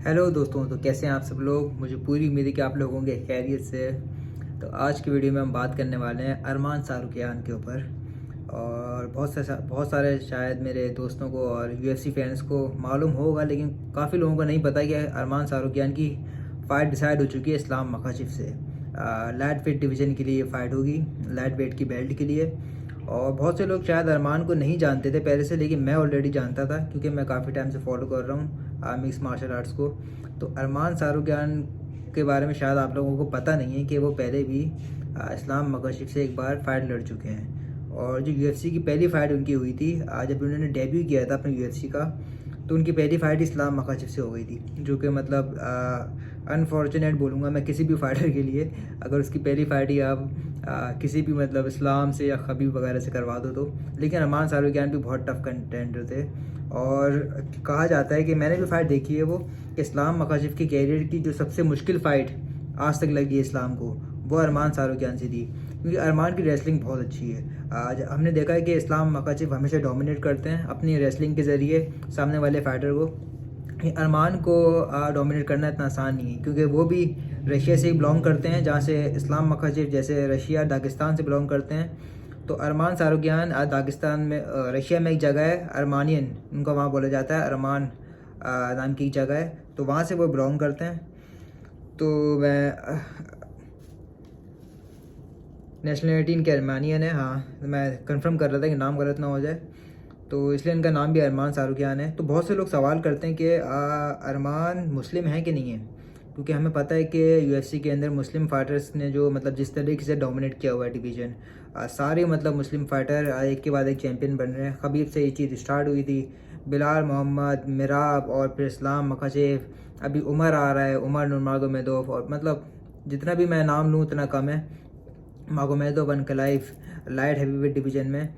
Hello दोस्तों, तो कैसे हैं आप सब लोग। मुझे पूरी उम्मीद है कि आप लोग होंगे खैरियत से। तो आज की वीडियो में हम बात करने वाले हैं अरमान सारुकियान के ऊपर। और बहुत सारे शायद मेरे दोस्तों को और यूएफसी फैंस को मालूम होगा, लेकिन काफ़ी लोगों को नहीं पता कि अरमान सारुकियान की फ़ाइट डिसाइड हो चुकी है इस्लाम मखाचिफ से। लाइट वेट डिवीज़न के लिए फ़ाइट होगी, लाइट वेट की बेल्ट के लिए। और बहुत से लोग शायद अरमान को नहीं जानते थे पहले से, लेकिन मैं ऑलरेडी जानता था क्योंकि मैं काफ़ी टाइम से फॉलो कर रहा हूँ मिक्स मार्शल आर्ट्स को। तो अरमान सारुकियान के बारे में शायद आप लोगों को पता नहीं है कि वो पहले भी इस्लाम मकाशिफ से एक बार फाइट लड़ चुके हैं। और जो यूएफसी की पहली फ़ाइट उनकी हुई थी, जब उन्होंने डेब्यू किया था अपने यूएफसी का, तो उनकी पहली फ़ाइट इस्लाम मकाशिफ से हो गई थी, जो कि मतलब अनफॉर्चुनेट बोलूँगा मैं किसी भी फाइटर के लिए, अगर उसकी पहली फ़ाइट ही आप किसी भी मतलब इस्लाम से या खबीब वगैरह से करवा दो तो। लेकिन अरमान सारुकियान भी बहुत टफ कंटेंडर थे। और कहा जाता है कि मैंने जो फाइट देखी है वो इस्लाम मकाशिफ की कैरियर की जो सबसे मुश्किल फ़ाइट आज तक लगी है इस्लाम को, वो अरमान सारुकियान से थी, क्योंकि अरमान की रेसलिंग बहुत अच्छी है। आज हमने देखा है कि इस्लाम मकाशिफ हमेशा डोमिनेट करते हैं अपनी रेसलिंग के ज़रिए सामने वाले फाइटर को। अरमान को डोमिनेट करना इतना आसान नहीं है, क्योंकि वो भी रशिया से ही बिलोंग करते हैं, जहाँ से इस्लाम मखाचिफ जैसे रशिया दागिस्तान से बिलोंग करते हैं। तो अरमान सारुकियान दागिस्तान में रशिया में एक जगह है अरमानियन, उनका वहाँ बोला जाता है, अरमान नाम की एक जगह है, तो वहाँ से वो बिलोंग करते हैं। तो मैं नेशनलिटी इनकी अरमानियन है। हाँ, मैं कंफर्म कर रहा था कि नाम गलत ना हो जाए, तो इसलिए इनका नाम भी अरमान सारुकियान है। तो बहुत से लोग सवाल करते हैं कि अरमान मुस्लिम है कि नहीं है, क्योंकि हमें पता है कि यूएफसी के अंदर मुस्लिम फाइटर्स ने जो मतलब जिस तरीके से डोमिनेट किया हुआ है डिवीज़न, सारे मतलब मुस्लिम फाइटर एक के बाद एक चैम्पियन बन रहे हैं। खबीब से ये चीज़ स्टार्ट हुई थी, बिलाल मोहम्मद, मिराब, और फिर इस्लाम मखाचिफ, अभी उमर आ रहा है, उमर नुरमागोमेदोव, और मतलब जितना भी मैं नाम लूँ उतना कम है। मागोमेदोव, अनकलाइफ लाइट हैवीवेट डिवीज़न में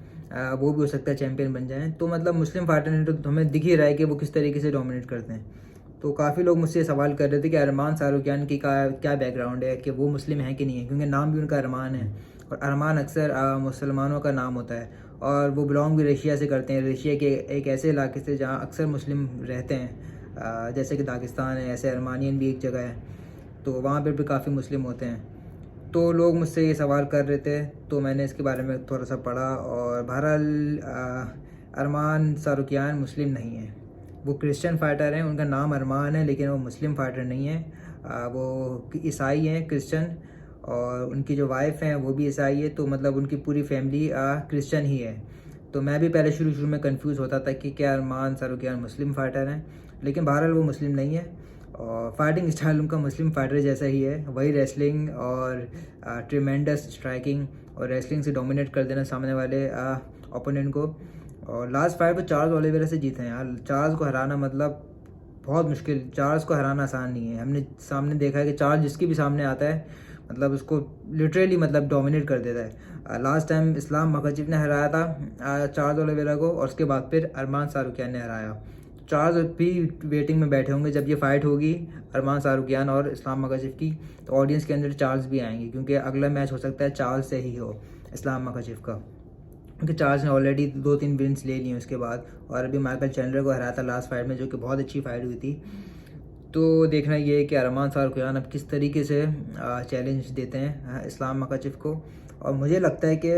वो भी हो सकता है चैंपियन बन जाएं। तो मतलब मुस्लिम फाइटर ने तो हमें दिख ही रहा है कि वो किस तरीके से डोमिनेट करते हैं। तो काफ़ी लोग मुझसे सवाल कर रहे थे कि अरमान सारुकियान की का क्या बैकग्राउंड है, कि वो मुस्लिम है कि नहीं है, क्योंकि नाम भी उनका अरमान है, और अरमान अक्सर मुसलमानों का नाम होता है। और वो बिलोंग भी रशिया से करते हैं, रशिया के एक ऐसे इलाके से जहाँ अक्सर मुस्लिम रहते हैं, जैसे कि दागिस्तान है, ऐसे अरमानियन भी एक जगह है, तो वहाँ पर भी काफ़ी मुस्लिम होते हैं। तो लोग मुझसे ये सवाल कर रहे थे, तो मैंने इसके बारे में थोड़ा सा पढ़ा, और बहरहाल अरमान सारुकियान मुस्लिम नहीं है, वो क्रिश्चियन फाइटर हैं। उनका नाम अरमान है, लेकिन वो मुस्लिम फाइटर नहीं है। वो ईसाई हैं, क्रिश्चियन, और उनकी जो वाइफ हैं वो भी ईसाई है। तो मतलब उनकी पूरी फैमिली क्रिश्चियन ही है। तो मैं भी पहले शुरू शुरू में कंफ्यूज होता था कि क्या अरमान सारुकियान मुस्लिम फाइटर हैं, लेकिन बहरहाल वो मुस्लिम नहीं है। और फाइटिंग स्टाइल उनका मुस्लिम फाइटर जैसा ही है, वही रेसलिंग और ट्रिमेंडस स्ट्राइकिंग, और रेसलिंग से डोमिनेट कर देना सामने वाले ओपोनेंट को। और लास्ट फाइट वो चार्ल्स ओलिवेरा से जीते हैं यार। चार्ल्स को हराना मतलब बहुत मुश्किल, चार्ल्स को हराना आसान नहीं है। हमने सामने देखा है कि चार्ल्स जिसके भी सामने आता है मतलब उसको लिटरली मतलब डोमिनेट कर देता है। लास्ट टाइम इस्लाम मखाचिफ ने हराया था चार्ल्स ओलिवेरा को, और उसके बाद फिर अरमान सारुकियान ने हराया। चार्ल्स भी वेटिंग में बैठे होंगे जब ये फाइट होगी अरमान सारुकियान और इस्लाम मकाशिफ की, तो ऑडियंस के अंदर चार्ल्स भी आएंगे, क्योंकि अगला मैच हो सकता है चार्ल्स से ही हो इस्लाम मकाशिफ का, क्योंकि चार्ल्स ने ऑलरेडी 2-3 विन्स ले लिए उसके बाद, और अभी माइकल चैंडलर को हराया था लास्ट फाइट में, जो कि बहुत अच्छी फाइट हुई थी। तो देखना ये है कि अरमान सारुकियान अब किस तरीके से चैलेंज देते हैं इस्लाम मकाचिफ को। और मुझे लगता है कि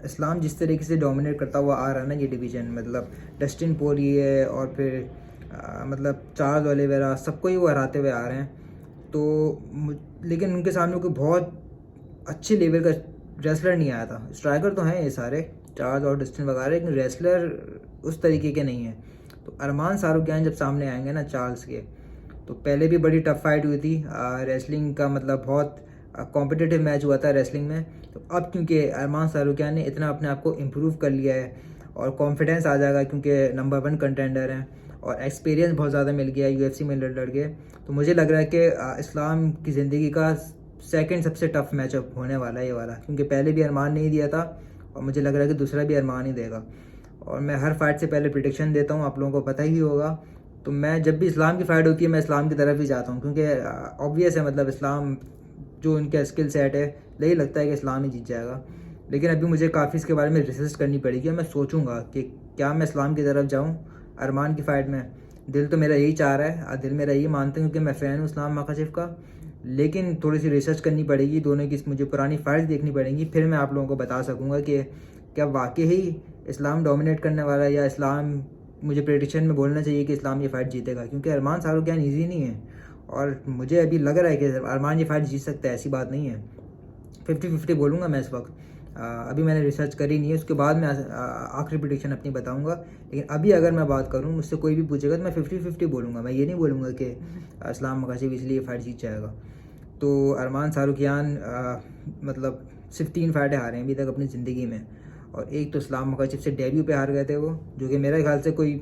इस्लाम जिस तरीके से डोमिनेट करता हुआ आ रहा है ना ये डिवीज़न, मतलब डस्टिन पोरिये और फिर मतलब चार्ल्स ओलिवेरा, सबको ही वो हराते हुए आ रहे हैं। तो लेकिन उनके सामने कोई बहुत अच्छे लेवल का रेसलर नहीं आया था। स्ट्राइकर तो हैं ये सारे, चार्ल्स और डस्टिन वगैरह, लेकिन रेसलर उस तरीके के नहीं हैं। तो अरमान सारुकियान जब सामने आएंगे ना चार्ल्स के, तो पहले भी बड़ी टफ फाइट हुई थी रेसलिंग का, मतलब बहुत कॉम्पिटिटिव मैच हुआ था रेसलिंग में। तो अब क्योंकि अरमान सारुकियान ने इतना अपने आप को इम्प्रूव कर लिया है, और कॉन्फिडेंस आ जाएगा क्योंकि नंबर 1 कंटेंडर हैं, और एक्सपीरियंस बहुत ज़्यादा मिल गया है यूएफसी में लड़ लड़ के। तो मुझे लग रहा है कि इस्लाम की ज़िंदगी का सेकंड सबसे टफ मैचअप होने वाला है ये वाला, क्योंकि पहले भी अरमान ने ही दिया था, और मुझे लग रहा है कि दूसरा भी अरमान ही देगा। और मैं हर फाइट से पहले प्रिडिक्शन देता हूँ, आप लोगों को पता ही होगा। तो मैं जब भी इस्लाम की फ़ाइट होती है मैं इस्लाम की तरफ ही जाता हूँ, क्योंकि ऑब्वियस है मतलब इस्लाम जो उनका स्किल सेट है, यही लगता है कि इस्लाम ही जीत जाएगा। लेकिन अभी मुझे काफ़ी इसके बारे में रिसर्च करनी पड़ेगी, और मैं सोचूंगा कि क्या मैं इस्लाम की तरफ जाऊँ अरमान की फ़ाइट में, दिल तो मेरा यही चाह रहा है, दिल मेरा यही मानता हूँ क्योंकि मैं फ़ैन हूँ इस्लाम मकाशिफ़ का, लेकिन थोड़ी सी रिसर्च करनी पड़ेगी दोनों की, मुझे पुरानी फाइट्स देखनी पड़ेंगी, फिर मैं आप लोगों को बता सकूँगा कि क्या वाकई ही इस्लाम डोमिनेट करने वाला है या इस्लाम, मुझे प्रेडिक्शन में बोलना चाहिए कि इस्लाम ये फ़ाइट जीतेगा, क्योंकि अरमान सारूख्यान ईजी नहीं है और मुझे अभी लग रहा है कि अरमान ये फ़ाइट जीत सकता है, ऐसी बात नहीं है। 50-50 बोलूँगा मैं इस वक्त। अभी मैंने रिसर्च करी नहीं है, उसके बाद मैं आखिरी प्रेडिक्शन अपनी बताऊँगा, लेकिन अभी अगर मैं बात करूँ, मुझसे कोई भी पूछेगा तो मैं 50-50 बोलूँगा। मैं ये नहीं बोलूँगा कि इस्लाम मकाशिफ़ इसलिए फ़ाइट जीत जाएगा। तो अरमान सारूख्यान मतलब सिर्फ 3 फाइटें हारे हैं अभी तक अपनी ज़िंदगी में, और एक तो इस्लाम मकाशिफ़ से डेब्यू पे हार गए थे वो, जो कि मेरे ख्याल से कोई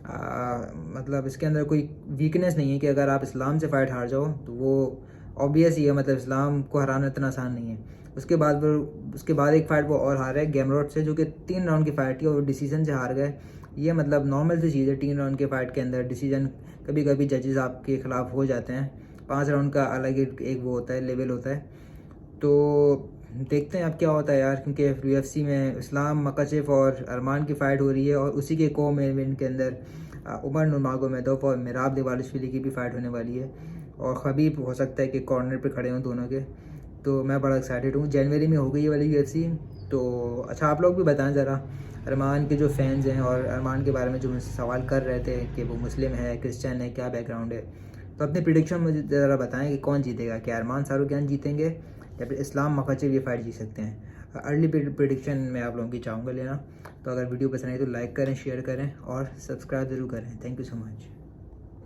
मतलब इसके अंदर कोई वीकनेस नहीं है कि अगर आप इस्लाम से फ़ाइट हार जाओ तो वो ऑब्वियस ही है, मतलब इस्लाम को हराना इतना आसान नहीं है। उसके बाद एक फ़ाइट वो और हारे है गेमरॉट से, जो कि 3 राउंड की फ़ाइट थी और डिसीजन से हार गए। ये मतलब नॉर्मल सी चीज़ है, 3 राउंड के फ़ाइट के अंदर डिसीजन कभी कभी जजेस आपके ख़िलाफ़ हो जाते हैं। 5 राउंड का अलग एक वो होता है, लेवल होता है। तो देखते हैं अब क्या होता है यार, क्योंकि UFC में इस्लाम मकाशिफ़ और अरमान की फ़ाइट हो रही है और उसी के को मेन इवेंट के अंदर उमर नुरमागोमेदोव और मेराब दवालिश्विली की भी फ़ाइट होने वाली है, और खबीब हो सकता है कि कॉर्नर पे खड़े हों दोनों के। तो मैं बड़ा एक्साइटेड हूँ, जनवरी में होगी ये वाली UFC। तो अच्छा, आप लोग भी बताएं ज़रा, अरमान के जो फैंस हैं और अरमान के बारे में जो मुझसे सवाल कर रहे थे कि वो मुस्लिम है, क्रिश्चियन है, क्या बैकग्राउंड है, तो अपनी प्रिडिक्शन मुझे ज़रा बताएं कि कौन जीतेगा, क्या अरमान सारूख्यान जीतेंगे या फिर इस्लाम मकाशिफ़ ये फ़ाइट जीत सकते हैं। अर्ली प्रिडिक्शन मैं आप लोगों की चाहूँगा लेना। तो अगर वीडियो पसंद आई तो लाइक करें, शेयर करें और सब्सक्राइब ज़रूर करें। Thank you so much.